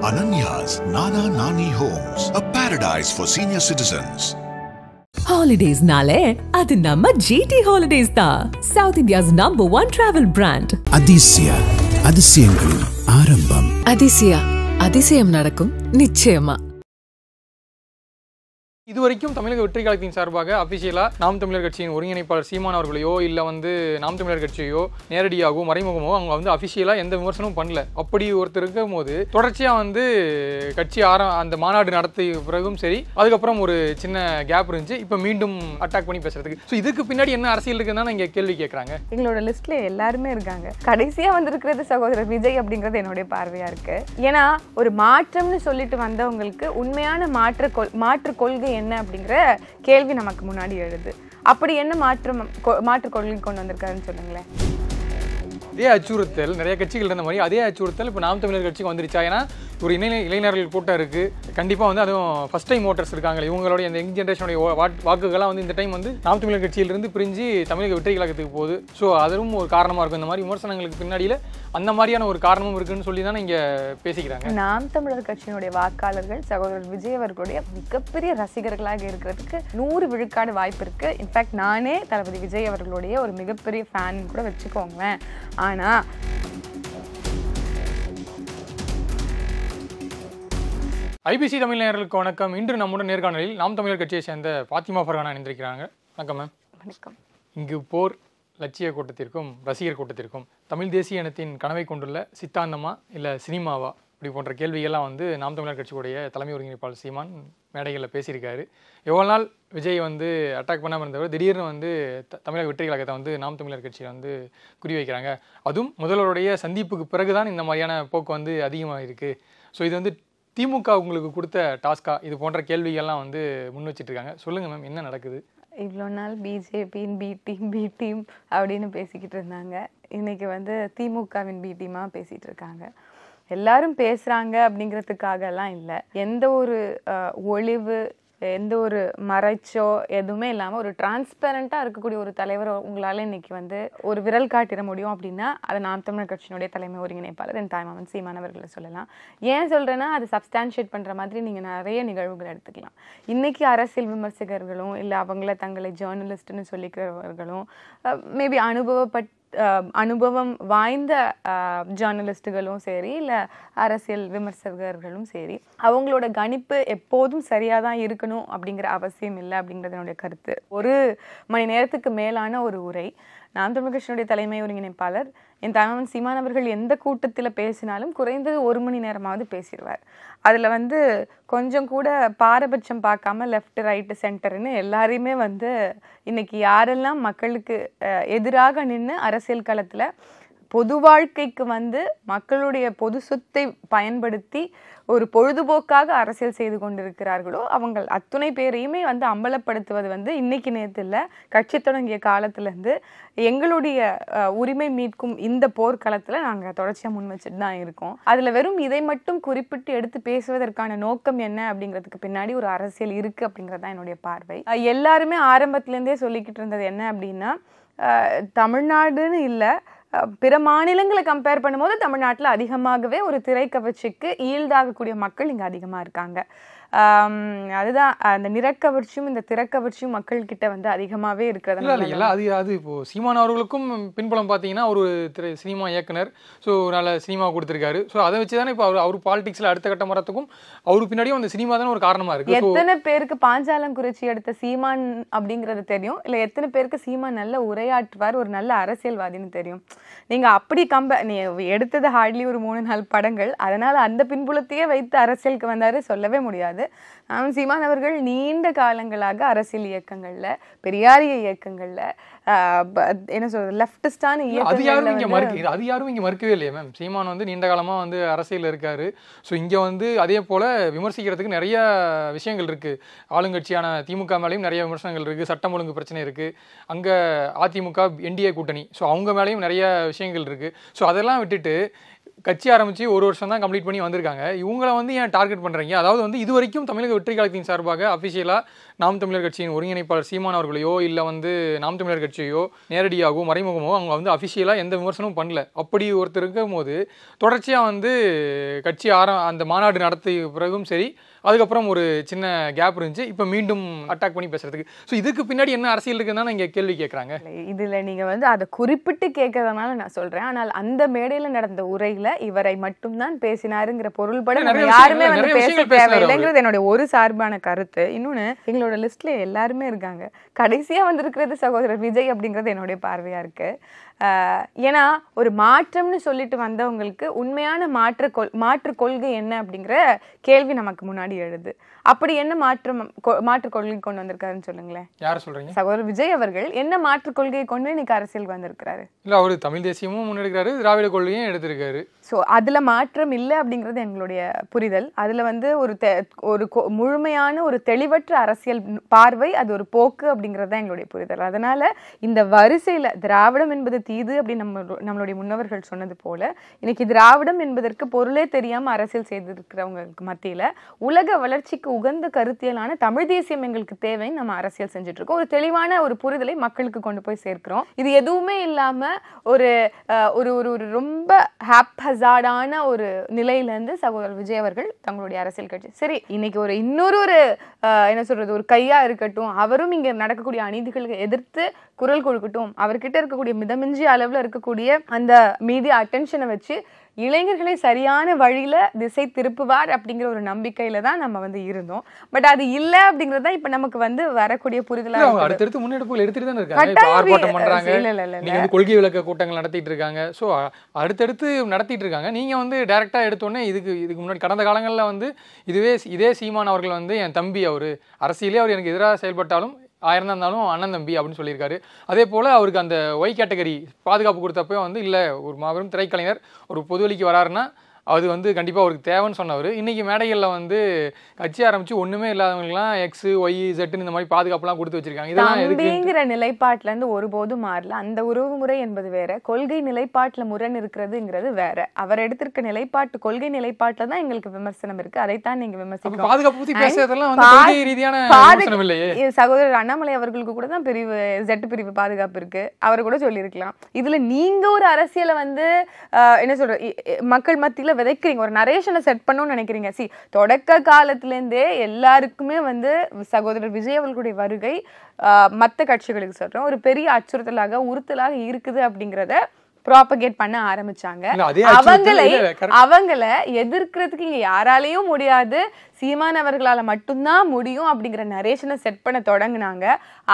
Ananya's Nana Nani Homes, a paradise for senior citizens. Holidays nale adu namma GT Holidays da, South India's #1 travel brand. Adisya அதிசயங்களின் ஆரம்பம். அதிசயம் நடக்கும் நிச்சயமா. இதுவரைக்கும் தமிழக வெற்றி கழகத்தின் சார்பாக அபிஷியலாக நாம் தமிழர் கட்சியின் ஒருங்கிணைப்பாளர் சீமான் அவர்களையோ இல்லை நாம் தமிழர் கட்சியோ நேரடியாகவோ மறைமுகமோ அவங்க அபிஷியலாக எந்த விமர்சனமும் பண்ணல. அப்படி ஒருத்தர் இருக்கும் போது தொடர்ச்சியாக கட்சி அந்த மாநாடு நடத்திய பிறகும் சரி, அதுக்கப்புறம் ஒரு சின்ன கேப் இருந்துச்சு. இப்போ மீண்டும் அட்டாக் பண்ணி பேசுறதுக்கு ஸோ இதுக்கு பின்னாடி என்ன அரசியல் இருக்குன்னு தான் இங்கே கேள்வி கேட்குறாங்க. எங்களோட லிஸ்ட்ல எல்லாருமே இருக்காங்க. கடைசியாக வந்திருக்கிறது சகோதரர் விஜய் அப்படிங்கிறது என்னுடைய பார்வையாக இருக்கு. ஏன்னா ஒரு மாற்றம்னு சொல்லிட்டு வந்தவங்களுக்கு உண்மையான மாற்று கொள்கை என்ன அப்படிங்கிற கேள்வி நமக்கு முன்னாடி எழுது. அப்படி என்ன மாற்று கொள்கை கொண்டு வந்திருக்காருன்னு சொல்லுங்களேன். அதே அச்சுறுத்தல் நிறைய கட்சிகள் இருந்த மாதிரி அதே அச்சுறுத்தல் இப்போ நாம் தமிழர் கட்சிக்கு வந்துருச்சா? ஏன்னா ஒரு இளைஞர்கள் கூட்டம் இருக்குது. கண்டிப்பாக அதுவும் ஃபஸ்ட் டைம் ஓட்டர்ஸ் இருக்காங்க. இவங்களுடைய இந்த யங் ஜென்ரேஷனுடைய வாக்குகள்லாம் இந்த டைம் நாம் தமிழர் கட்சியிலிருந்து பிரிஞ்சு தமிழக வெற்றி கழகத்துக்கு போகுது. ஸோ அதுவும் ஒரு காரணமாக இருக்கும். இந்த மாதிரி விமர்சனங்களுக்கு பின்னாடியில் அந்த மாதிரியான ஒரு காரணமும் இருக்குன்னு சொல்லி தானே இங்கே பேசிக்கிறாங்க. நாம் தமிழர் கட்சியினுடைய வாக்காளர்கள் சகோதரர் விஜய் அவர்களுடைய மிகப்பெரிய ரசிகர்களாக இருக்கிறதுக்கு 100 விழுக்காடு வாய்ப்பு இருக்குது. இன்ஃபேக்ட் நானே தளபதி விஜய் அவர்களுடைய ஒரு மிகப்பெரிய ஃபேன் கூட வச்சுக்கோங்களேன். ஆனால் ஐபிசி தமிழ் நேயர்களுக்கு வணக்கம். இன்று நம்முடன் நேர்காணலில் நாம் தமிழர் கட்சியை சேர்ந்த பாத்திமா ஃபர்ஹானா இணைந்திருக்கிறாங்க. வணக்கம் மேம். வணக்கம். இங்கு போர் லட்சிய கூட்டத்திற்கும் ரசிகர் கூட்டத்திற்கும் தமிழ் தேசிய இனத்தின் கனவை கொண்டுள்ள சித்தாந்தமா இல்லை சினிமாவா இப்படி போன்ற கேள்விகள்லாம் நாம் தமிழர் கட்சியுடைய தலைமை ஒருங்கிணைப்பாளர் சீமான் மேடைகளில் பேசியிருக்காரு. எவ்வளோ நாள் விஜய் அட்டாக் பண்ணாமல் இருந்தவர் திடீர்னு தமிழக வெற்றி கழகத்தை நாம் தமிழர் கட்சியை குறி வைக்கிறாங்க. அதுவும் முதல்வருடைய சந்திப்புக்கு பிறகுதான் இந்த மாதிரியான போக்கு அதிகமாக இருக்குது. ஸோ இது திமுக உங்களுக்கு கொடுத்த டாஸ்கா? இது போன்ற கேள்விகள்லாம் முன் வச்சுட்டு இருக்காங்க. சொல்லுங்கள் மேம், என்ன நடக்குது? இவ்வளோ நாள் பிஜேபியின் பி டீம் அப்படின்னு பேசிக்கிட்டு இருந்தாங்க. இன்னைக்கு திமுகவின் பி டீமாக பேசிகிட்டு இருக்காங்க. எல்லாரும் பேசுகிறாங்க அப்படிங்கிறதுக்காகலாம் இல்லை. எந்த ஒரு ஒளிவு, எந்த ஒரு மறைச்சோ எதுவுமே இல்லாமல் ஒரு டிரான்ஸ்பரண்ட்டாக இருக்கக்கூடிய ஒரு தலைவர் உங்களால் இன்னைக்கு ஒரு விரல் காட்டிட முடியும் அப்படின்னா அதை நாம் தமிழர் கட்சியினுடைய தலைமை ஒருங்கிணைப்பாளர் என் தாய்மாமன் சீமான் அவர்களை சொல்லலாம். ஏன் சொல்கிறேன்னா அது சப்ஸ்டான்ஷியேட் பண்ணுற மாதிரி நீங்கள் நிறைய நிகழ்வுகள் எடுத்துக்கலாம். இன்றைக்கி அரசியல் விமர்சகர்களும் இல்லை அவங்கள தங்களை ஜேர்னலிஸ்ட்னு சொல்லிக்கிறவர்களும் மேபி அனுபவம் வாய்ந்த ஜேர்னலிஸ்ட்டுகளும் சரி இல்லை அரசியல் விமர்சகர்களும் சரி, அவங்களோட கணிப்பு எப்போதும் சரியாக தான் இருக்கணும் அப்படிங்கிற அவசியம் இல்லை அப்படிங்கிறது என்னுடைய கருத்து. 1 மணி நேரத்துக்கு மேலான ஒரு உரை நாம் தமிழர் கட்சியினுடைய தலைமை ஒருங்கிணைப்பாளர் என் தாய்மாமன் சீமான் அவர்கள் எந்த கூட்டத்தில் பேசினாலும் குறைந்தது 1 மணி நேரமாவது பேசிடுவார். அதில் கொஞ்சம் கூட பாரபட்சம் பார்க்காம லெஃப்ட் ரைட்டு சென்டர்னு எல்லாரையுமே இன்னைக்கு யாரெல்லாம் மக்களுக்கு எதிராக நின்று அரசியல் களத்தில் பொது வாழ்க்கைக்கு மக்களுடைய பொது சொத்தை பயன்படுத்தி ஒரு பொழுதுபோக்காக அரசியல் செய்து கொண்டிருக்கிறார்களோ அவங்க அத்துணை பேரையுமே அம்பலப்படுத்துவது இன்னைக்கு நேற்று இல்லை, கட்சி தொடங்கிய காலத்திலேருந்து எங்களுடைய உரிமை மீட்கும் இந்த போர்க்களத்தில் நாங்கள் தொடர்ச்சியாக முன் வச்சுட்டு தான் இருக்கோம். அதில் வெறும் இதை மட்டும் குறிப்பிட்டு எடுத்து பேசுவதற்கான நோக்கம் என்ன அப்படிங்கிறதுக்கு பின்னாடி ஒரு அரசியல் இருக்குது அப்படிங்கிறது தான் என்னுடைய பார்வை. எல்லாருமே ஆரம்பத்துலேருந்தே சொல்லிக்கிட்டு இருந்தது என்ன அப்படின்னா, தமிழ்நாடுன்னு இல்லை, பிற மாநிலங்களை கம்பேர் பண்ணும்போது தமிழ்நாட்டில் அதிகமாகவே ஒரு திரைக்கவர்ச்சிக்கு ஈல்டாகக்கூடிய மக்கள் இங்கே அதிகமாக இருக்காங்க. அதுதான் அந்த நிறக்கவர்ச்சியும் இந்த திறக்கவர்ச்சியும் மக்கள் கிட்ட அதிகமாகவே இருக்கிறது. அது இப்போ சீமான் அவர்களுக்கும் பின்புலம் பார்த்தீங்கன்னா ஒரு சினிமா இயக்குனர், ஸோ நல்ல சினிமா கொடுத்துருக்காரு. ஸோ அதை வச்சு தானே இப்போ அவர் பாலிடிக்ஸில் அடுத்த கட்ட மரத்துக்கும் அவருக்கு பின்னாடியும் அந்த சினிமா தானே ஒரு காரணமாக இருக்குது. எத்தனை பேருக்கு பாஞ்சாலங்குறிச்சி எடுத்த சீமான் அப்படிங்கிறது தெரியும், இல்லை எத்தனை பேருக்கு சீமான் நல்ல உரையாற்றுவார், ஒரு நல்ல அரசியல்வாதின்னு தெரியும். நீங்கள் அப்படி நீ எடுத்தது ஹார்ட்லி ஒரு 3-4 படங்கள், அதனால் அந்த பின்புலத்தையே வைத்து அரசியலுக்கு வந்தார் சொல்லவே முடியாது. சீமான் அவர்கள் நீண்ட காலங்களாக அரசியல் இயக்கங்கள்ல, பெரியாரிய இயக்கங்கள்ல, என்ன சொல்றது, லெஃப்டிஸ்டான அது யாரும் இங்க மறுக்கவே இல்லையா மேம்? சீமான் நீண்ட காலமா அரசியல் இருக்காரு. ஸோ இங்க அதே போல விமர்சிக்கிறதுக்கு நிறைய விஷயங்கள் இருக்கு. ஆளுங்கட்சியான திமுக மேலேயும் நிறைய விமர்சனங்கள் இருக்கு, சட்டம் ஒழுங்கு பிரச்சனை இருக்கு, அங்க அதிமுக என்டிஏ கூட்டணி, ஸோ அவங்க மேலேயும் நிறைய விஷயங்கள் இருக்கு. ஸோ அதெல்லாம் விட்டுட்டு கட்சி ஆரம்பித்து ஒரு வருஷம் தான் கம்ப்ளீட் பண்ணி வந்திருக்காங்க. இவங்களை வந்து ஏன் டார்கெட் பண்ணுறீங்க? அதாவது வந்து இது வரைக்கும் தமிழக வெற்றி கழகத்தின் சார்பாக அஃபிஷியலாக நாம் தமிழர் கட்சியின் ஒருங்கிணைப்பாளர் சீமான் அவர்களையோ இல்லை வந்து நாம் தமிழர் கட்சியோ நேரடியாகவோ மறைமுகமோ அவங்க வந்து அஃபிஷியலாக எந்த விமர்சனமும் பண்ணல. அப்படி ஒருத்தர் இருக்கும் போது தொடர்ச்சியாக வந்து கட்சி அந்த மாநாடு நடத்திய பிறகும் சரி, அதுக்கப்புறம் ஒரு சின்ன கேப் இருந்துச்சு, இப்போ மீண்டும் அட்டாக் பண்ணி பேசுறதுக்கு. ஸோ இதுக்கு பின்னாடி என்ன அரசியல் இருக்குன்னு இங்கே கேள்வி கேட்குறாங்க. இதில் நீங்கள் வந்து அதை குறிப்பிட்டு கேட்கறதுனால நான் சொல்கிறேன். ஆனால் அந்த மேடையில் நடந்த உரையில் இவரை மட்டும்தான் பேசினாருங்கிற பொருள்பட யாருமே வந்து பேச தேவையில்லைங்கிறது என்னுடைய ஒரு சார்பான கருத்து. இன்னொன்று, எங்களோட லிஸ்ட்ல எல்லாருமே இருக்காங்க. கடைசியாக வந்திருக்கிறது சகோதரர் விஜய் அப்படிங்கிறது என்னுடைய பார்வையாக இருக்கு. ஏன்னா ஒரு மாற்றம்னு சொல்லிட்டு வந்தவங்களுக்கு உண்மையான மாற்று கொள்கை என்ன அப்படிங்கிற கேள்வி நமக்கு முன்னாடி எழுது. அப்படி என்ன மாற்று கொள்கை கொண்டு வந்திருக்காருன்னு சொல்லுங்களேன். யார் சொல்றீங்க? சகோதரர் விஜய் அவர்கள் என்ன மாற்று கொள்கையை கொண்டு இன்னைக்கு அரசியலுக்கு வந்திருக்கிறாரு? இல்ல, அவரு தமிழ் தேசியமும் முன்னெடுக்கிறாரு, திராவிட கொள்கையும் எடுத்திருக்காரு. ஸோ அதுல மாற்றம் இல்லை அப்படிங்கிறது எங்களுடைய புரிதல். அதுல வந்து ஒரு முழுமையான ஒரு தெளிவற்ற அரசியல் பார்வை, அது ஒரு போக்கு அப்படிங்கிறது தான் எங்களுடைய புரிதல். அதனால இந்த வரிசையில திராவிடம் என்பது தீது அப்படின்னு நம்மளுடைய முன்னவர்கள் சொன்னது போல, இன்னைக்கு திராவிடம் என்பதற்கு பொருளே தெரியாம அரசியல் செய்திருக்கிறவங்களுக்கு மத்தியில உலக வளர்ச்சிக்கு உகந்த கருத்தியலான தமிழ் தேசியம் எங்களுக்கு தேவைன்னு நம்ம அரசியல் செஞ்சுட்டு இருக்கோம். ஒரு தெளிவான ஒரு புரிதலை மக்களுக்கு கொண்டு போய் சேர்க்கிறோம். இது எதுவுமே இல்லாம ஒரு ரொம்ப ஹாப்ஹசார்டான ஒரு நிலையில இருந்து சகோதரர் விஜய் அவர்கள் தங்களுடைய அரசியல் கட்சி சரி இன்னைக்கு இன்னொரு என்ன சொல்றது, ஒரு கையா இருக்கட்டும், அவரும் இங்க நடக்கக்கூடிய அநீதிகளுக்கு எதிர்த்து குரல் கொடுக்கட்டும், அவர்கிட்ட இருக்கக்கூடிய மிதமிஞ்சிய அளவுல இருக்கக்கூடிய அந்த மீடியா அட்டென்ஷனை வச்சு இளைஞர்களை சரியான வழியில திசை திருப்புவார் அப்படிங்கிற ஒரு நம்பிக்கையில தான் நம்ம வந்து இருந்தோம். பட் அது இல்ல அப்படிங்கறத இப்ப நமக்கு வந்து வரக்கூடிய புரிதலா அடுத்தடுத்து முன்னெடுப்புகள் எடுத்துட்டு தான் இருக்காங்க. ஆர்ப்பாட்டம் பண்றாங்க, நீங்க வந்து கொள்கை விளக்க கூட்டங்கள் நடத்திட்டு இருக்காங்க. ஸோ அடுத்தடுத்து நடத்திட்டு இருக்காங்க. நீங்க வந்து டைரக்டா எடுத்தோடனே இதுக்கு முன்னாடி கடந்த காலங்கள்ல வந்து இதே சீமான் அவர்கள் வந்து என் தம்பி, அவரு அரசியலே அவர் எனக்கு எதிராக செயல்பட்டாலும் 1000 தான் இருந்தாலும் அண்ணன் தம்பி அப்படின்னு சொல்லியிருக்காரு. அதே போல் அவருக்கு அந்த ஒய் கேட்டகரி பாதுகாப்பு கொடுத்தப்போ வந்து இல்லை, ஒரு மாபெரும் திரைக்கலைஞர் ஒரு பொதுவெளிக்கு வராருன்னா அது வந்து கண்டிப்பாக அவருக்கு தேவைன்னு சொன்னவர். இன்றைக்கி மேடைகளில் வந்து கட்சி ஆரம்பித்து ஒன்றுமே இல்லாதவங்களுக்குலாம் எக்ஸ் ஒய் ஜெட்டுன்னு இந்த மாதிரி பாதுகாப்புலாம் கொடுத்து வச்சிருக்காங்க. இதெல்லாம் எதுக்குங்கிற நிலைப்பாட்டிலேருந்து ஒருபோதும் மாறல. அந்த உறவு முறை என்பது வேற, கொள்கை நிலைப்பாட்டில் முரண் இருக்கிறதுங்கிறது வேற. அவர் எடுத்திருக்க நிலைப்பாட்டு கொள்கை நிலைப்பாட்டில் தான் எங்களுக்கு விமர்சனம் இருக்கு. அதைத்தான் நீங்க விமர்சிக்கணும். பாதுகாப்பு பற்றி பேசுறதெல்லாம் வந்து கொள்கை ரீதியான விமர்சனம் இல்லையே. சகோதரர் அண்ணாமலை அவர்களுக்கு கூட தான் பிரிவு ஜெட் பிரிவு பாதுகாப்பு இருக்கு, அவர் கூட சொல்லியிருக்கலாம். இதுல நீங்க ஒரு அரசியலை வந்து என்ன சொல்ற மக்கள் மத்தியில விதைக்கிறீங்க, ஒரு நரேஷனை செட் பண்ணணும்னு நினைக்கிறீங்க. தொடக்க காலத்திலேருந்தே எல்லாருக்குமே வந்து சகோதரர் விஜய் அவர்களுடைய வருகை மற்ற கட்சிகளுக்கு சொல்றோம் ஒரு பெரிய அச்சுறுத்தலாக உறுத்தலாக இருக்குது அப்படிங்கிறத ப்ராபகேட் பண்ண ஆரம்பிச்சாங்க. அவங்களை எதிர்க்கிறதுக்கு இங்க யாராலையும் முடியாது, சீமான் அவர்களால மட்டும்தான் முடியும் அப்படிங்கிற நரேஷனை செட் பண்ண தொடங்கினாங்க.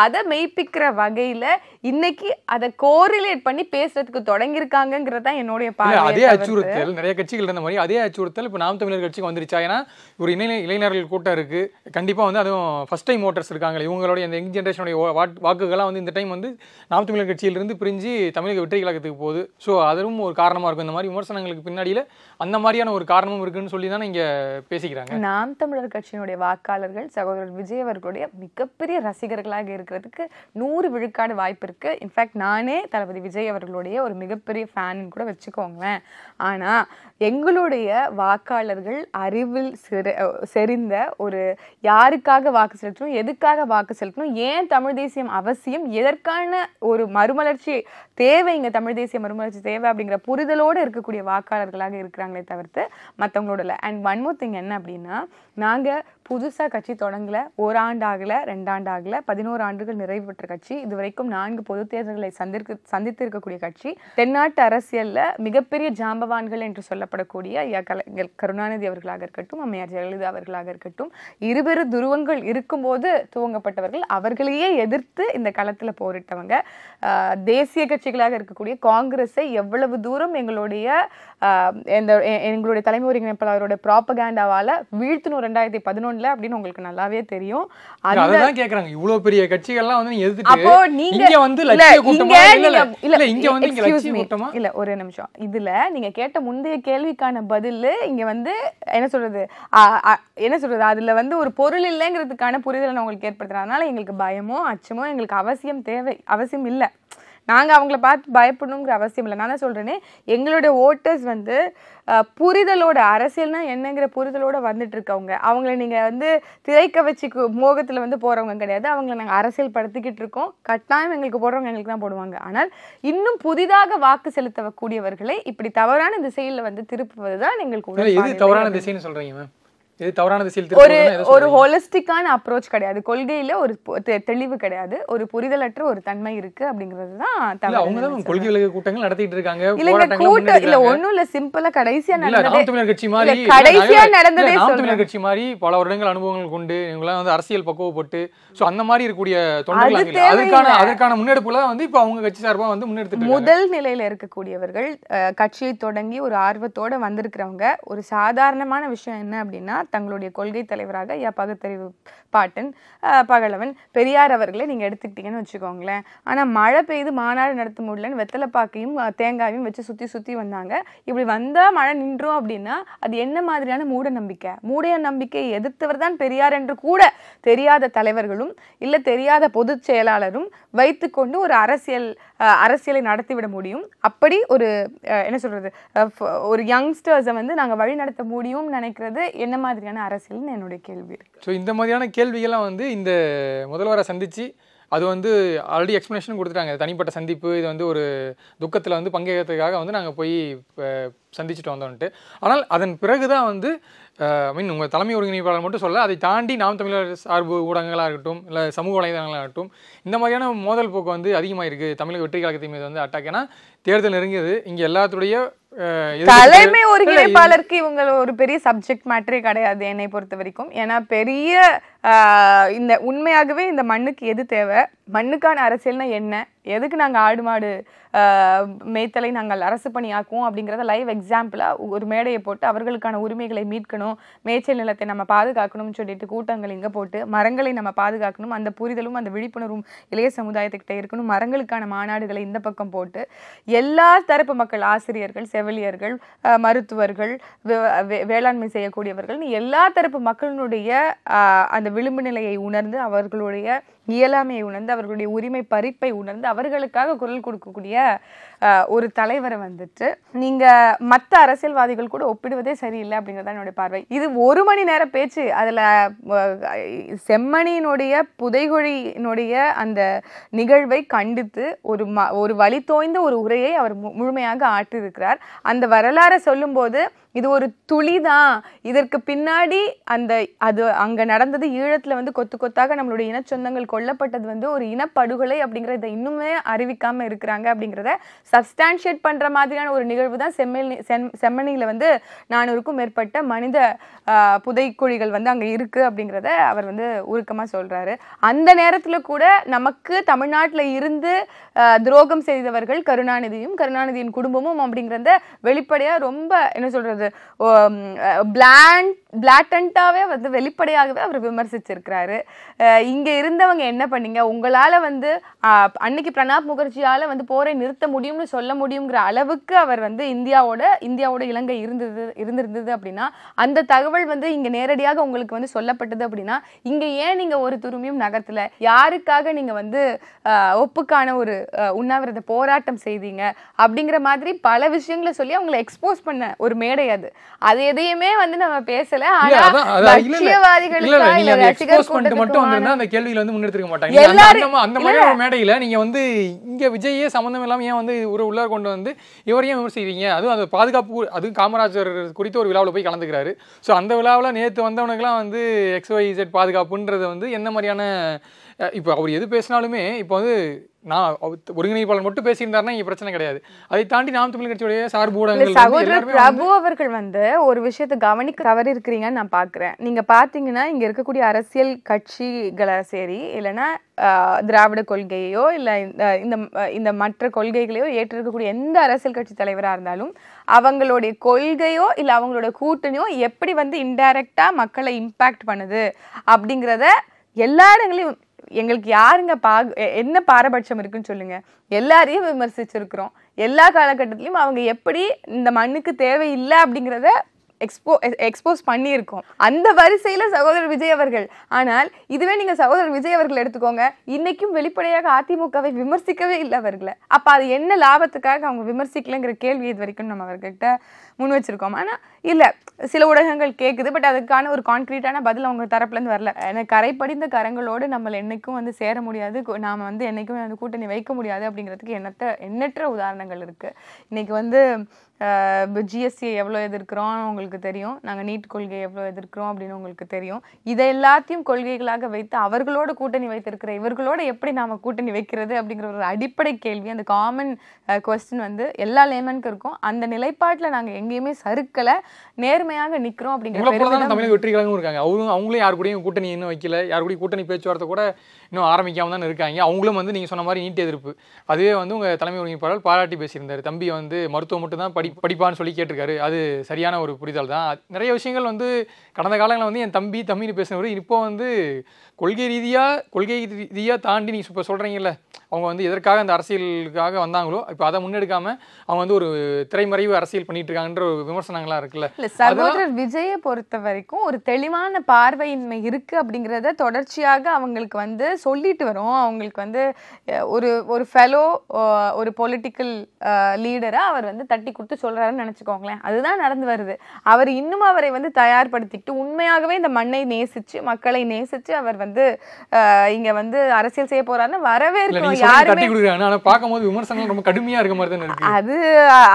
அதை மெய்ப்பிக்கிற வகையில இன்னைக்கு அதை கோரிலேட் பண்ணி பேசுறதுக்கு தொடங்கியிருக்காங்கிறது தான் என்னுடைய பார்வை. அதே அச்சுறுத்தல் நிறைய கட்சிகள் இருந்த மாதிரி அதே அச்சுறுத்தல் இப்போ நாம் தமிழர் கட்சிக்கு வந்துருச்சா? ஏன்னா ஒரு இளைஞர்கள் கூட்டம் இருக்கு, கண்டிப்பா வந்து அதுவும் ஃபர்ஸ்ட் டைம் ஓட்டர்ஸ் இருக்காங்க, இவங்களுடைய இந்த யங் ஜென்ரேஷனுடைய வாக்குகள்லாம் வந்து இந்த டைம் வந்து நாம் தமிழர் கட்சியிலிருந்து பிரிஞ்சு தமிழக வெற்றி கழகத்துக்கு போகுது. ஸோ அதுவும் ஒரு காரணமா இருக்கும். இந்த மாதிரி விமர்சனங்களுக்கு பின்னாடியில அந்த மாதிரியான ஒரு காரணமும் இருக்குன்னு சொல்லி தானே இங்க பேசிக்கிறாங்க. நாம் தமிழர் கட்சியினுடைய வாக்காளர்கள் சகோதரர் விஜய் அவர்களுடைய மிகப்பெரிய ரசிகர்களாக இருக்கிறதுக்கு 100 விழுக்காடு வாய்ப்பு இருக்கு. இன்ஃபேக்ட் நானே தளபதி விஜய் அவர்களுடைய ஒரு மிகப்பெரிய ஃபேன் கூட வச்சுக்கோங்களேன். ஆனா எங்களுடைய வாக்காளர்கள் அறிவில் செறிந்த ஒரு யாருக்காக வாக்கு செலுத்தணும், எதுக்காக வாக்கு செலுத்தணும், ஏன் தமிழ் தேசியம் அவசியம், எதற்கான ஒரு மறுமலர்ச்சி தேவை, இங்க தமிழ் தேசிய மறுமலர்ச்சி தேவை அப்படிங்கிற புரிதலோடு இருக்கக்கூடிய வாக்காளர்களாக இருக்கிறாங்களே தவிர்த்து மற்றவங்களோட இல்லை. அண்ட் ஒன் மோர் திங் என்ன அப்படின்னா, நாங்க புதுசா கட்சி தொடங்கல, 1 ஆண்டு ஆகல, 2 ஆண்டு ஆகல, 11 ஆண்டுகள் நிறைவு பெற்ற கட்சி. இதுவரைக்கும் 4 பொது தேர்தல்களை சந்தித்து இருக்கக்கூடிய கட்சி. தென்னாட்டு அரசியல்ல மிகப்பெரிய ஜாம்பவான்கள் என்று சொல்லப்படக்கூடிய கருணாநிதி அவர்களாக இருக்கட்டும், அம்மையார் ஜெயலலிதா அவர்களாக இருக்கட்டும், இருவேறு துருவங்கள் இருக்கும்போது துவங்கப்பட்டவர்கள், அவர்களையே எதிர்த்து இந்த களத்துல போரிட்டவங்க. தேசிய கட்சிகளாக இருக்கக்கூடிய காங்கிரஸை எவ்வளவு தூரம் எங்களுடைய தலைமை ஒருங்கிணைப்பாளரோட ப்ராபகேண்டாவால வீழ்த்தணும் 2011 அப்படின்னு உங்களுக்கு நல்லாவே தெரியும். அதான் கேக்குறாங்க, இவ்வளவு பெரிய கட்சிகள்லாம் வந்து நீங்க எதிர்த்துட்டு இங்க வந்து லட்சிய கூட்டமா இல்ல இங்க வந்து இங்க லட்சிய கூட்டமா இல்ல. ஒரு நிமிஷம், இதுல நீங்க கேட்ட முந்தைய கேள்விக்கான பதில் இங்க வந்து என்ன சொல்றது அதுல வந்து ஒரு பொருள் இல்லைங்கிறதுக்கான புரிதலை நான் உங்களுக்கு ஏற்படுத்துறேன். அதனால எங்களுக்கு பயமோ அச்சமோ எங்களுக்கு அவசியம் இல்லை. நாங்கள் அவங்கள பார்த்து பயப்படணுங்கிற அவசியம் இல்லை. நான் தான் சொல்கிறேனே, எங்களுடைய ஓட்டர்ஸ் வந்து புரிதலோட, அரசியல்னா என்னங்கிற புரிதலோட வந்துட்டு இருக்கவங்க. அவங்கள நீங்கள் வந்து திரைக்க வச்சு மோகத்தில் வந்து போகிறவங்க கிடையாது. அவங்கள நாங்கள் அரசியல் படுத்திக்கிட்டு இருக்கோம். கட்டாயம் எங்களுக்கு போடுறவங்க எங்களுக்கு தான் போடுவாங்க. ஆனால் இன்னும் புதிதாக வாக்கு செலுத்தக்கூடியவர்களை இப்படி தவறான திசையில் வந்து திருப்புவது தான் எங்களுக்கு தவறான திசைன்னு சொல்றீங்க மேம். இது தவறான திசையில் ஒரு ஹோலிஸ்டிக்கான அப்ரோச் கிடையாது. கொள்கையில ஒரு தெளிவு கிடையாது. ஒரு புரிதலற்ற ஒரு தன்மை இருக்கு அப்படிங்கிறது தான் தவறு. அவங்க தான் கொள்கை விலக்கு கூட்டங்கள் நடத்திட்டு இருக்காங்க. இல்ல ஒண்ணும் இல்ல, சிம்பிளா கடைசியா நடந்ததே கட்சி மாதிரி கட்சி மாதிரி பல வருடங்கள் அனுபவங்கள் கொண்டு இவங்களாம் வந்து அரசியல் பக்குவப்பட்டு சோ அந்த மாதிரி இருக்கக்கூடிய தொண்டர்கள் அதற்கான முன்னெடுப்புல வந்து இப்ப அவங்க கட்சி சார்பா வந்து முன்னெடுத்து முதல் நிலையில இருக்கக்கூடியவர்கள் கட்சியை தொடங்கி ஒரு ஆர்வத்தோட வந்திருக்கிறவங்க. ஒரு சாதாரணமான விஷயம் என்ன அப்படின்னா, தங்களுடைய கொள்கை தலைவராக ஐயா பகுத்தறிவு பாட்டன் பகலவன் பெரியார் அவர்களை நீங்க எடுத்துக்கிட்டீங்கன்னு வச்சுக்கோங்களேன். ஆனா மழை பெய்து மாநாடு நடத்த முடியலன்னு வெத்தலைப்பாக்கையும் தேங்காயும் வச்சு சுத்தி சுத்தி வந்தாங்க. இப்படி வந்தா மழை நின்றும் அப்படின்னா அது என்ன மாதிரியான மூட நம்பிக்கை? மூடைய நம்பிக்கையை எதிர்த்தவர் தான் பெரியார் என்று கூட தெரியாத தலைவர்களும் இல்ல தெரியாத பொதுச் செயலாளரும் வைத்துக்கொண்டு ஒரு அரசியலை நடத்திவிட முடியும். அப்படி ஒரு என்ன சொல்றது, ஒரு யங்ஸ்டர்ஸை வந்து நாங்க வழி நடத்த முடியும்னு நினைக்கிறது என்ன மாதிரியான அரசியல்னு என்னுடைய கேள்வி இருக்கு. ஸோ இந்த மாதிரியான கேள்விகள்லாம் வந்து இந்த முதல்வரை சந்திச்சு அது வந்து ஆல்ரெடி எக்ஸ்பிளனேஷன் கொடுத்துட்டாங்க. தனிப்பட்ட சந்திப்பு, இது வந்து ஒரு துக்கத்தில் வந்து பங்கேற்கிறதுக்காக வந்து நாங்கள் போய் சந்திச்சுட்டு வந்தோன்ட்டு. ஆனால் அதன் பிறகு தான் வந்து உங்கள் தலைமை ஒருங்கிணைப்பாளர் மட்டும் சொல்ல, அதை தாண்டி நாம் தமிழர் சார்பு ஊடகங்களாக இருக்கட்டும் இல்லை சமூக வலைதளங்களாக இருக்கட்டும் இந்த மாதிரியான மோதல் போக்கு வந்து அதிகமாக இருக்குது தமிழக வெற்றி கழகத்தின் மீது வந்து அட்டாக். ஏன்னா தேர்தல் நெருங்கியது. இங்கே எல்லாத்துடைய தலைமை ஒருங்கிணைப்பாளருக்கு இவங்க ஒரு பெரிய சப்ஜெக்ட் மேட்டரே கிடையாது என்னை பொறுத்த வரைக்கும். ஏன்னா பெரிய இந்த உண்மையாகவே இந்த மண்ணுக்கு எது தேவை, மண்ணுக்கான அரசியல்னா என்ன, எதுக்கு நாங்கள் ஆடு மாடு மேய்த்தலை நாங்கள் அரசு பணியாக்குவோம் அப்படிங்கிறத லைவ் எக்ஸாம்பிளாக ஒரு மேடையை போட்டு அவர்களுக்கான உரிமைகளை மீட்கணும், மேய்ச்சல் நிலத்தை நம்ம பாதுகாக்கணும்னு சொல்லிட்டு கூட்டங்கள் இங்கே போட்டு மரங்களை நம்ம பாதுகாக்கணும், அந்த புரிதலும் அந்த விழிப்புணர்வும் இளைய சமுதாயத்துக்கிட்ட இருக்கணும், மரங்களுக்கான மாநாடுகளை இந்த பக்கம் போட்டு எல்லா தரப்பு மக்கள், ஆசிரியர்கள், செவிலியர்கள், மருத்துவர்கள், வேளாண்மை செய்யக்கூடியவர்கள், எல்லா தரப்பு மக்களினுடைய அந்த விளிம்பு நிலையை உணர்ந்து அவர்களுடைய இயலாமையை உணர்ந்து அவர்களுடைய உரிமை பறிப்பை உணர்ந்து அவர்களுக்காக குரல் கொடுக்கக்கூடிய ஒரு தலைவரை வந்துட்டு நீங்க மற்ற அரசியல்வாதிகள் கூட ஒப்பிடுவதே சரியில்லை அப்படிங்கிறத என்னுடைய பார்வை. இது 1 மணி நேர பேச்சு. அதுல செம்மணியினுடைய புதைகுழியினுடைய அந்த நிகழ்வை கண்டித்து ஒரு வழி தோய்ந்த ஒரு உரையை அவர் முழுமையாக ஆற்றியிருக்கிறார். அந்த வரலாறை சொல்லும் போது இது ஒரு துளிதான், இதற்கு பின்னாடி அது அங்க நடந்தது ஈழத்துல வந்து கொத்து கொத்தாக நம்மளுடைய இனச்சொந்தங்கள் கொல்லப்பட்டது வந்து ஒரு இனப்படுகொலை அப்படிங்கிறத இன்னுமே அறிவிக்காம இருக்கிறாங்க அப்படிங்கிறத சப்ஸ்டான்ஷியேட் பண்ற மாதிரியான ஒரு நிகழ்வு தான் செம்மணியில வந்து 400க்கும் மேற்பட்ட மனித புதைக்குழிகள் வந்து அங்க இருக்கு அப்படிங்கிறத அவர் வந்து உருக்கமா சொல்றாரு. அந்த நேரத்துல கூட நமக்கு தமிழ்நாட்டுல இருந்து துரோகம் செய்தவர்கள் கருணாநிதியின் குடும்பமும் அப்படிங்கிறத வெளிப்படையா ரொம்ப என்ன சொல்றது பிளாட்டண்டாவே வந்து வெளிப்படையாகவே அவர் விமர்சிச்சிருக்கிறாரு. இங்க இருந்தவங்க என்ன பண்ணீங்க, உங்களால வந்து அன்னைக்கு பிரணாப் முகர்ஜியால வந்து போரை நிறுத்த முடியும்னு சொல்ல முடியுங்கிற அளவுக்கு அவர் வந்து இந்தியாவோட இலங்கை இருந்திருந்தது அப்படின்னா அந்த தகவல் வந்து இங்க நேரடியாக உங்களுக்கு வந்து சொல்லப்பட்டது அப்படின்னா இங்க ஏன் நீங்க ஒரு துருமியும் நகர்த்தல, யாருக்காக நீங்க வந்து ஒப்புக்கான ஒரு உண்ணாவிரத போராட்டம் செய்தீங்க அப்படிங்கிற மாதிரி பல விஷயங்களை சொல்லி அவங்களை எக்ஸ்போஸ் பண்ண ஒரு மேடை அது எதையுமே வந்து நம்ம பேசல. மேடையில நீங்க வந்து இங்க விஜயே சம்பந்தம் இல்லாம ஏன் வந்து ஒரு உள்ளார் கொண்டு வந்து இவரையும் விமர்சிக்கிறீங்க, அதுவும் அந்த பாதுகாப்பு, அது காமராஜர் குறித்து ஒரு விழாவில் போய் கலந்துக்கிறாரு. ஸோ அந்த விழாவில் நேற்று வந்தவனுக்குலாம் வந்து XYZ பாதுகாப்புன்றது வந்து என்ன மாதிரியான, இப்போ அவர் எது பேசினாலுமே இப்போ வந்து நான் ஒருங்கிணைப்பாளர் மட்டும் பேசியிருந்தாருன்னா இங்க பிரச்சனை கிடையாது. அதை தாண்டி நாம் தமிழ் கட்சியுடைய சார்பு ஊடகங்கள் சகோதரர் பிரபு அவர்கள் வந்து ஒரு விஷயத்தை கவனிக்க தவறி இருக்கிறீங்கன்னு நான் பாக்குறேன். நீங்க பாத்தீங்கன்னா இங்க இருக்கக்கூடிய அரசியல் கட்சிகளை சரி இல்லைன்னா திராவிட கொள்கையோ இல்ல இந்த மற்ற கொள்கைகளையோ ஏற்றிருக்கக்கூடிய எந்த அரசியல் கட்சி தலைவரா இருந்தாலும் அவங்களுடைய கொள்கையோ இல்ல அவங்களோட கூட்டணியோ எப்படி வந்து இன்டைரக்டா மக்களை இம்பாக்ட் பண்ணுது அப்படிங்கிறத எல்லா இடங்களையும் எங்களுக்கு யாருங்க என்ன பாரபட்சம் இருக்குன்னு சொல்லுங்க, எல்லாரையும் விமர்சிச்சிருக்கிறோம். எல்லா காலகட்டத்திலையும் அவங்க எப்படி இந்த மண்ணுக்கு தேவையில்லை அப்படிங்கிறத எக்ஸ்போஸ் பண்ணியிருக்கோம். அந்த வரிசையில சகோதரர் விஜய் அவர்கள். ஆனால் இதுவே நீங்க சகோதரர் விஜய் அவர்கள் எடுத்துக்கோங்க, இன்னைக்கும் வெளிப்படையாக அதிமுகவை விமர்சிக்கவே இல்லை அவர்களை. அப்ப அது என்ன லாபத்துக்காக அவங்க விமர்சிக்கலங்கிற கேள்வி இது வரைக்கும் நம்ம அவர்கிட்ட முன் வச்சிருக்கோம். ஆனா இல்ல, சில ஊடகங்கள் கேட்குது, பட் அதுக்கான ஒரு கான்கிரீட்டான பதில் அவங்க தரப்புல இருந்து வரல. எனக்கு கரை படிந்த கரங்களோடு நம்ம என்னைக்கும் வந்து சேர முடியாது, நாம வந்து என்னைக்கும் வந்து கூட்டணி வைக்க முடியாது அப்படிங்கிறதுக்கு எண்ணற்ற உதாரணங்கள் இருக்கு. இன்னைக்கு வந்து ஜிஎஸ்டி எவ்வளோ எதிர்க்கிறோம் உங்களுக்கு தெரியும், நாங்கள் நீட் கொள்கை எவ்வளோ எதிர்க்கிறோம் அப்படின்னு உங்களுக்கு தெரியும். இதை எல்லாத்தையும் கொள்கைகளாக வைத்து அவர்களோட கூட்டணி வைத்திருக்கிற இவர்களோட எப்படி நாம கூட்டணி வைக்கிறது அப்படிங்கிற ஒரு அடிப்படை கேள்வி, அந்த காமன் கொஸ்டின் வந்து எல்லா லேமனுக்கும் இருக்கும். அந்த நிலைப்பாட்டில் நாங்கள் எங்கேயுமே சறுக்கலை, நேர்மையாக நிற்கிறோம் அப்படிங்கிற தமிழக வெற்றிகளாகவும் இருக்காங்க. அவங்களும் யாரு கூடயும் கூட்டணி இன்னும் வைக்கல, யாரு கூட கூட்டணி பேச்சுவார்த்தை கூட இன்னும் ஆரம்பிக்காம தான் இருக்காங்க. அவங்களும் வந்து நீங்கள் சொன்ன மாதிரி நீட் எதிர்ப்பு, அதுவே வந்து உங்கள் தலைமை ஒருங்கிணைப்பாளர் பாராட்டி பேசியிருந்தார். தம்பி வந்து மருத்துவம் மட்டும் தான் படிப்பான்னு சொல்லி கேட்டிருக்காரு. அது சரியான ஒரு புரிதல் தான். நிறைய விஷயங்கள் வந்து கடந்த காலங்களில் வந்து என் தம்பின்னு பேசினவர் இப்போ வந்து கொள்கை ரீதியாக தாண்டி நீங்கள் இப்போ சொல்கிறீங்கல்ல, அவங்க வந்து எதற்காக அந்த அரசியலுக்காக வந்தாங்களோ இப்போ அதை முன்னெடுக்காமல் அவங்க வந்து ஒரு திரைமறைவு அரசியல் பண்ணிட்டு இருக்காங்கன்ற ஒரு விமர்சனங்களாக இருக்குல்ல. சகோதரர் விஜயை பொறுத்த வரைக்கும் ஒரு தெளிவான பார்வையின்மை இருக்குது அப்படிங்கிறத தொடர்ச்சியாக அவங்களுக்கு வந்து சொல்லிட்டு வரும். அவங்களுக்கு வந்து ஒரு ஃபெலோ ஒரு பொலிட்டிக்கல் லீடராக அவர் வந்து தட்டி கொடுத்து சொல்கிறாருன்னு நினச்சிக்கோங்களேன். அதுதான் நடந்து வருது. அவர் இன்னும் அவரை வந்து தயார்படுத்திக்கிட்டு உண்மையாகவே இந்த மண்ணை நேசித்து மக்களை நேசித்து அவர் வந்து இங்கே வந்து அரசியல் செய்ய போகிறாருன்னு வரவேற்கிறோம்.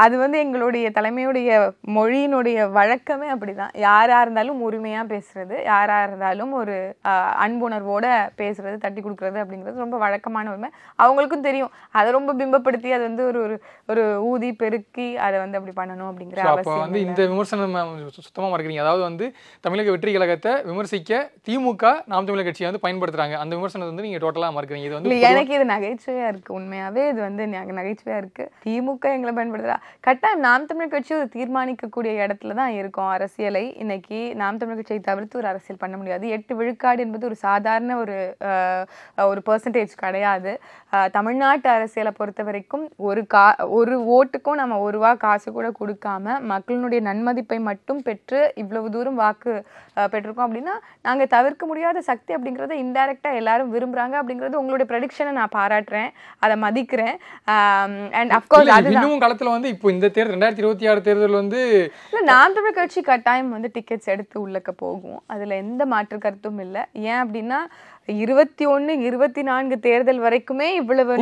அது வந்து எங்களுடைய தலைமையுடைய மொழியினுடைய வழக்கமே அப்படிதான். யாரா இருந்தாலும் உரிமையா பேசுறது, யாரா இருந்தாலும் ஒரு அன்புணர்வோட பேசுறது, தட்டி கொடுக்கறது அப்படிங்கிறது ரொம்ப வழக்கமான உரிமை. அவங்களுக்கும் தெரியும். அதை ரொம்ப பிம்பப்படுத்தி அது வந்து ஒரு ஊதி பெருக்கி அதை வந்து அப்படி பண்ணணும் அப்படிங்கிற அவசியம் வந்து இந்த விமர்சனம் சுத்தமா மறக்கிறீங்க. அதாவது வந்து தமிழக வெற்றி கழகத்தை விமர்சிக்க திமுக நாம் தமிழர் கட்சியை வந்து பயன்படுத்துறாங்க. அந்த விமர்சனத்தை வந்து நீங்க டோட்டலா மறக்கிறீங்க. இது வந்து எனக்கு இது நகைச்சுவையா இருக்கு. உண்மையாவே இது வந்து நகைச்சுவையா இருக்கு. திமுக எங்களை பயன்படுத்துறா. கட்டாயம் நாம் தமிழர் கட்சி ஒரு தீர்மானிக்கக்கூடிய இடத்துல தான் இருக்கும் அரசியலை. இன்னைக்கு நாம் தமிழர் கட்சியை தவிர்த்து ஒரு அரசியல் பண்ண முடியாது. 8 விழுக்காடு என்பது ஒரு சாதாரண ஒரு பெர்சன்டேஜ் கிடையாது. தமிழ்நாட்டு அரசியலை பொறுத்த வரைக்கும் ஒரு ஓட்டுக்கும் நம்ம ₹1 காசு கூட கொடுக்காம மக்களுடைய நன்மதிப்பை மட்டும் பெற்று இவ்வளவு தூரம் வாக்கு பெற்றிருக்கோம் அப்படின்னா நாங்க தவிர்க்க முடியாத சக்தி அப்படிங்கறத இன்டைரக்டா எல்லாரும் விரும்புறாங்க அப்படிங்கிறது உங்களுடைய ப்ரெடிக்ஷனை நான் பாராட்டுறேன், அதை மதிக்கிறேன். அண்ட் அஃப்கோர்ஸ் அதுதான் காலத்துல வந்து இப்போ இந்த தேர்தல் 2026 தேர்தல் வந்து நாம் தமிழர் கட்சி கட்டாயம் வந்து டிக்கெட்ஸ் எடுத்து உள்ளக்க போகும். அதுல எந்த மாற்று கருத்தும் இல்லை. ஏன் அப்படின்னா 21, 24 தேர்தல் வரைக்குமே இவ்வளவு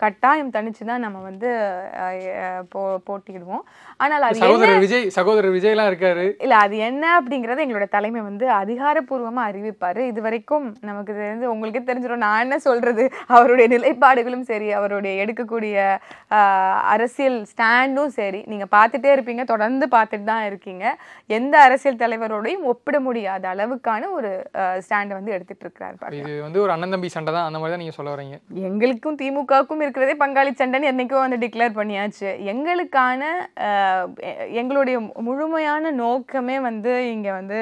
கட்டாயம் தனிச்சுதான் நம்ம வந்து போட்டிடுவோம். ஆனால் அது சகோதரர் விஜய் எல்லாம் இருக்காரு இல்ல, அது என்ன அப்படிங்கறத எங்களோட தலைமை வந்து அதிகாரப்பூர்வமா அறிவிப்பாரு. இது வரைக்கும் நமக்கு தெரிஞ்சு உங்களுக்கே தெரிஞ்சிடும். நான் என்ன சொல்றது, அவருடைய நிலைப்பாடுகளும் சரி, அவருடைய எடுக்கக்கூடிய அரசியல் ஸ்டாண்டும் சரி, நீங்க பார்த்துட்டே இருப்பீங்க, தொடர்ந்து பார்த்துட்டு தான் இருக்கீங்க. எந்த அரசியல் தலைவரோடையும் ஒப்பிட முடியாத அளவுக்கான ஒரு ஸ்டாண்ட் வந்து எடுத்துட்டு இருக்கிறார். இது வந்து ஒரு அண்ணன் தம்பி சண்டை தான், அந்த மாதிரி தான் நீங்க சொல்ல வரீங்க. எங்களுக்கும் திமுகவுக்கும் இருக்கிறதே பங்காளி சண்டைன்னு என்னைக்கும் வந்து டிக்ளேர் பண்ணியாச்சு. எங்களுடைய முழுமையான நோக்கமே வந்து இங்க வந்து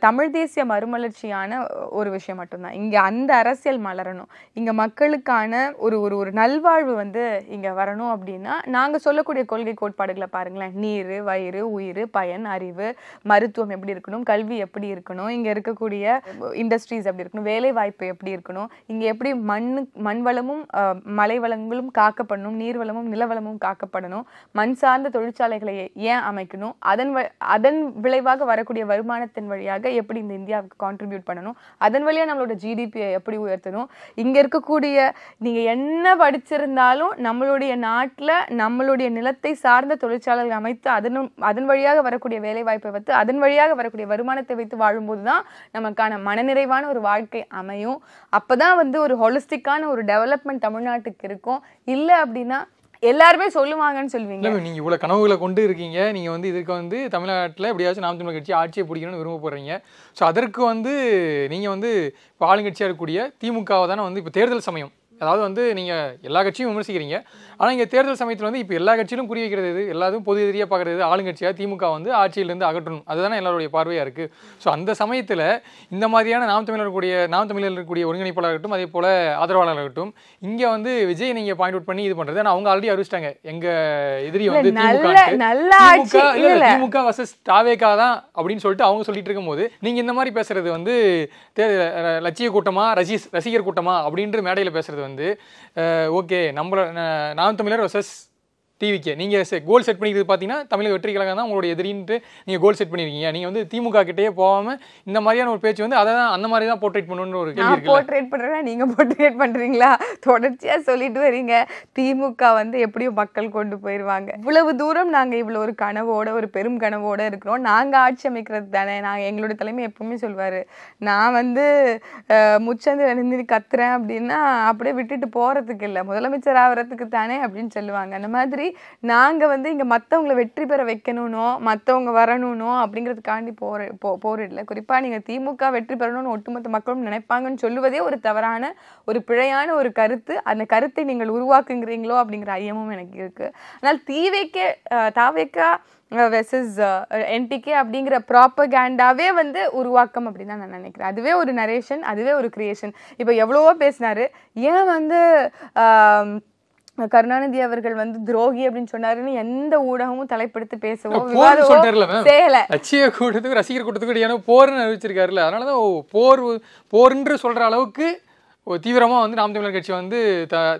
தமிழ் தேசிய மறுமலர்ச்சியான ஒரு விஷயம் மட்டும்தான். இங்க அந்த அரசியல் மலரணும், இங்க மக்களுக்கான ஒரு நல்வாழ்வு வந்து இங்க வரணும். அப்படின்னா நாங்க சொல்லக்கூடிய கொள்கை கோட்பாடுகளை பாருங்களேன். நீர், வயிறு, உயிர், பயன், அறிவு, மருத்துவம் எப்படி இருக்கணும், கல்வி எப்படி இருக்கணும், இங்க இருக்கக்கூடிய இண்டஸ்ட்ரீஸ் எப்படி இருக்கணும், வேலை வாய்ப்பு எப்படி இருக்கணும், இங்க எப்படி மண் வளமும் மலை வளங்களும் காக்கப்படணும், நீர் வளமும் நிலவளமும் காக்கப்படணும், மண் சார்ந்த தொழிற்சாலைகளை ஏன் அமைக்கணும், அதன் விளைவாக வரக்கூடிய வருமானத்தின் வழியாக எப்படி இந்த இந்தியாவுக்கு கான்ட்ரிபியூட் பண்ணணும், அதன் வழியாக நம்மளோட ஜிடிபியை எப்படி உயர்த்தணும், இங்க இருக்கக்கூடிய நீங்க என்ன படிச்சிருந்தாலும் நம்மளுடைய நாட்டுல நம்மளுடைய நிலத்தை சார்ந்த தொழிற்சாலைகள் அமைத்து அதன் வழியாக வரக்கூடிய வேலை வாய்ப்பை வைத்து அதன் வழியாக வரக்கூடிய வருமானத்தை வைத்து வாழும்போதுதான் நமக்கான மனநிறைவான ஒரு வாழ்க்கை அமையும். அப்பதான் வந்து ஒரு ஹோலிஸ்டிக்கான ஒரு டெவலப்மெண்ட் தமிழ்நாட்டுக்கு இருக்கும். இல்ல அப்படின்னா எல்லாருமே சொல்லுவாங்கன்னு சொல்லுவீங்க. நீங்க இவ்வளவு கனவுகளை கொண்டு இருக்கீங்க. நீங்க வந்து இதுக்கு வந்து தமிழ்நாட்டில் எப்படியாச்சும் நாம் தமிழர் கட்சி ஆட்சியை பிடிக்கணும்னு விரும்ப போறீங்க. ஸோ அதற்கு வந்து நீங்க வந்து இப்போ ஆளுங்கட்சியா இருக்கக்கூடிய திமுகவை தானே வந்து இப்போ தேர்தல் சமயம் அதாவது வந்து நீங்கள் எல்லா கட்சியும் விமர்சிக்கிறீங்க, ஆனால் இங்கே தேர்தல் சமயத்தில் வந்து இப்போ எல்லா கட்சியிலும் குறி வைக்கிறது, எல்லாரும் பொது எதிரியாக பார்க்குறது ஆளுங்கட்சியாக திமுக வந்து ஆட்சியிலேருந்து அகற்றணும், அதுதானே எல்லாருடைய பார்வையாக இருக்குது. ஸோ அந்த சமயத்தில் இந்த மாதிரியான நாம் தமிழர் இருக்கக்கூடிய ஒருங்கிணைப்பாளர்களாகட்டும் அதே போல் ஆதரவாளர்களாகட்டும் இங்கே வந்து விஜய் நீங்கள் பாயிண்ட் அவுட் பண்ணி இது பண்ணுறது. ஆனால் அவங்க ஆல்ரெடி அறிவிச்சிட்டாங்க எங்கள் எதிரி வந்து திமுக வர்சஸ் தாவேகா தான் அப்படின்னு சொல்லிட்டு அவங்க சொல்லிட்டு இருக்கும்போது நீங்கள் இந்த மாதிரி பேசுறது வந்து லட்சிய கூட்டமா ரசிகர் கூட்டமா அப்படின்ற மேடையில் பேசுறது வந்து ஓகே. நம்மள நாம் தமிழர் வர்சஸ் டிவிக்கு நீங்கள் கோல் செட் பண்ணிக்கிறது பார்த்தீங்கன்னா தமிழக வெற்றி கழகம் தான் உங்களுடைய எதிரின்ட்டு நீங்கள் கோல் செட் பண்ணியிருக்கீங்க. நீங்கள் வந்து திமுக கிட்டேயே போகாமல் இந்த மாதிரியான ஒரு பேச்சு வந்து அதை தான் அந்த மாதிரி தான் போர்ட்ரேட் பண்ணணும்னு ஒரு கேள்வி இருக்கு. போர்ட்ரேட் பண்ணுறேன், நீங்கள் போர்ட்ரேட் பண்ணுறீங்களா? தொடர்ச்சியாக சொல்லிட்டு வரீங்க திமுக வந்து எப்படியும் மக்கள் கொண்டு போயிடுவாங்க. இவ்வளவு தூரம் நாங்கள் இவ்வளோ ஒரு கனவோட ஒரு பெரும் கனவோட இருக்கிறோம், நாங்கள் ஆட்சி அமைக்கிறது தானே. நாங்கள் எங்களுடைய தலைமை எப்பவுமே சொல்வார், நான் வந்து முச்சந்து எழுந்து கத்துறேன் அப்படின்னா அப்படியே விட்டுட்டு போகிறதுக்கு இல்லை, முதலமைச்சர் ஆகிறதுக்கு தானே அப்படின்னு சொல்லுவாங்க. அந்த மாதிரி நாங்க வந்து இங்க மத்தவங்களை வெற்றி பெற வைக்கணும்னோ மத்தவங்க வரணும்னோ அப்படிங்கிறதுக்காண்டி போரிடல. குறிப்பா நீங்க திமுக வெற்றி பெறணும்னு ஒட்டுமொத்த மக்களும் நினைப்பாங்கன்னு சொல்லுவதே ஒரு தவறான ஒரு பிழையான ஒரு கருத்து. அந்த கருத்தை நீங்கள் உருவாக்குங்கிறீங்களோ அப்படிங்கிற ஐயமும் எனக்கு இருக்கு. ஆனால் தாவேகா வெர்சஸ் என்டிகே அப்படிங்கிற ப்ராப்பகேண்டாவே வந்து உருவாக்கம் அப்படின்னு தான் நான் நினைக்கிறேன். அதுவே ஒரு நரேஷன், அதுவே ஒரு கிரியேஷன். இப்போ எவ்வளவோ பேசினாரு, ஏன் வந்து கருணாநிதி அவர்கள் வந்து துரோகி அப்படின்னு சொன்னாருன்னு எந்த ஊடகமும் தலைப்படுத்தி பேசவோ செய்யல. லட்சிய கூட்டத்துக்கு ரசிகர் கூட்டத்துக்கு போர்னு அறிவிச்சிருக்காருல்ல, அதனாலதான் போர்ன்று சொல்ற அளவுக்கு தீவிரமா வந்து நாம் தமிழர் கட்சி வந்து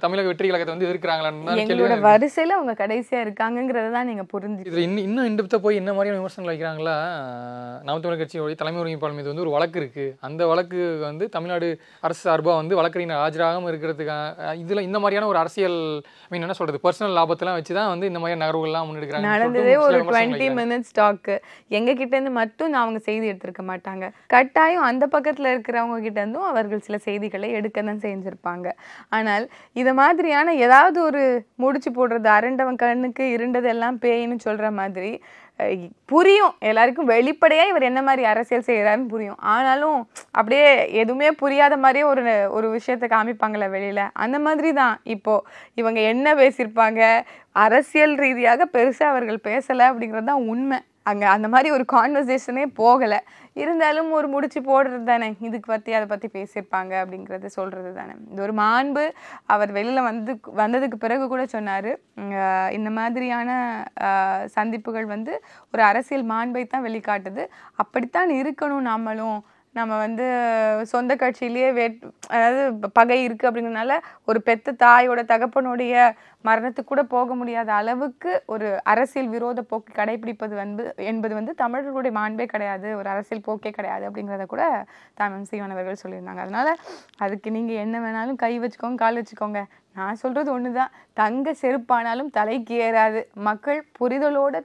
தமிழக வெற்றி கழகத்தை வந்து எதிர்க்கிறாங்களான்னு எங்களோட வரிசையில அவங்க கடைசியா இருக்காங்கிறத தான் நீங்க புரிஞ்சு இதுல இன்னும் இண்டப்தா போய் என்ன மாதிரியான விமர்சனங்கள் வைக்கிறாங்களா. நாம் தமிழர் கட்சியோடைய தலைமை ஒருங்கிணைப்பாளர் மீது வந்து ஒரு வழக்கு இருக்கு, அந்த வழக்கு வந்து தமிழ்நாடு அரசு சார்பாக வந்து வழக்கறிஞர் ஆஜராகாமல் இருக்கிறதுக்காக இதுல இந்த மாதிரியான ஒரு அரசியல் என்ன சொல்றது பர்சனல் லாபத்தெல்லாம் வச்சுதான் வந்து இந்த மாதிரி நகர்வுகள்லாம் முன்னெடுக்கிறாங்க. நடந்ததே ஒரு 20 minutes டாக். எங்க கிட்ட இருந்து மட்டும் அவங்க செய்தி எடுத்திருக்க மாட்டாங்க, கட்டாயம் அந்த பக்கத்துல இருக்கிறவங்க கிட்ட இருந்தும் அவர்கள் சில செய்திகளை எடுக்க தான் செஞ்சிருப்பாங்க. ஆனால் இத மாதிரியான ஏதாவது ஒரு முடிச்சு போடுறது, அரண்டவன் கண்ணுக்கு இருண்டது எல்லாம் பேயின்னு சொல்ற மாதிரி புரியும் எல்லாருக்கும், வெளிப்படையா இவர் என்ன மாதிரி அரசியல் செய்யறாருன்னு புரியும். ஆனாலும் அப்படியே எதுவுமே புரியாத மாதிரியே ஒரு விஷயத்தை காமிப்பாங்கல்ல வெளியில, அந்த மாதிரி தான் இப்போ இவங்க என்ன பேசியிருப்பாங்க. அரசியல் ரீதியாக பெருசா அவர்கள் பேசல அப்படிங்கிறது தான் உண்மை. அங்கே அந்த மாதிரி ஒரு கான்வர்சேஷனே போகலை. இருந்தாலும் ஒரு முடிச்சு போடுறது தானே, இதுக்கு பற்றி அதை பற்றி பேசியிருப்பாங்க அப்படிங்கிறத சொல்கிறது தானே. இது ஒரு மாண்பு. அவர் வெளியில் வந்ததுக்கு பிறகு கூட சொன்னார், இந்த மாதிரியான சந்திப்புகள் வந்து ஒரு அரசியல் மாண்பை தான் வெளிக்காட்டுது, அப்படித்தான் இருக்கணும். நம்ம வந்து சொந்த கட்சியிலேயே அதாவது பகை இருக்குது அப்படிங்கிறதுனால ஒரு பெத்த தாயோட தகப்பனுடைய மரணத்துக்கு கூட போக முடியாத அளவுக்கு ஒரு அரசியல் விரோத போக்கு கடைபிடிப்பது என்பது வந்து தமிழர்களுடைய மாண்பே கிடையாது, ஒரு அரசியல் போக்கே கிடையாது அப்படிங்கிறத கூட சீமான் அவர்கள் சொல்லியிருந்தாங்க. அதனால அதுக்கு நீங்கள் என்ன வேணாலும் கை வச்சுக்கோங்க, கால் வச்சுக்கோங்க. நான் சொல்கிறது ஒன்று தான், தங்க செருப்பானாலும் தலைக்கு ஏறாது. மக்கள் புரிதலோட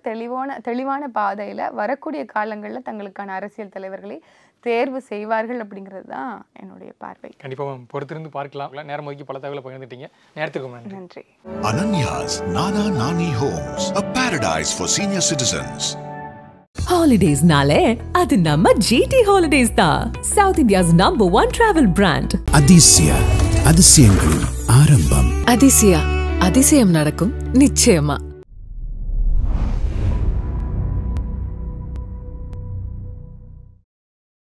தெளிவான பாதையில் வரக்கூடிய காலங்களில் தங்களுக்கான அரசியல் தலைவர்களை தேர்வு செய்வார்கள் அப்படிங்கிறது தான் என்னுடைய பார்வை. கண்டிப்பாக பொறுத்திருந்து பார்க்கலாம். நேரம் ஒதுக்கி பல தகவலை பகிர்ந்துட்டீங்க. நேரத்துக்கு நன்றி. Ananya's Nana Nani Homes, a paradise for senior citizens. Holidays nale adu namma GT Holidays da, South India's #1 travel brand. அதிசயங்களும் ஆரம்பம். அதிசயம் நடக்கும் நிச்சயமா.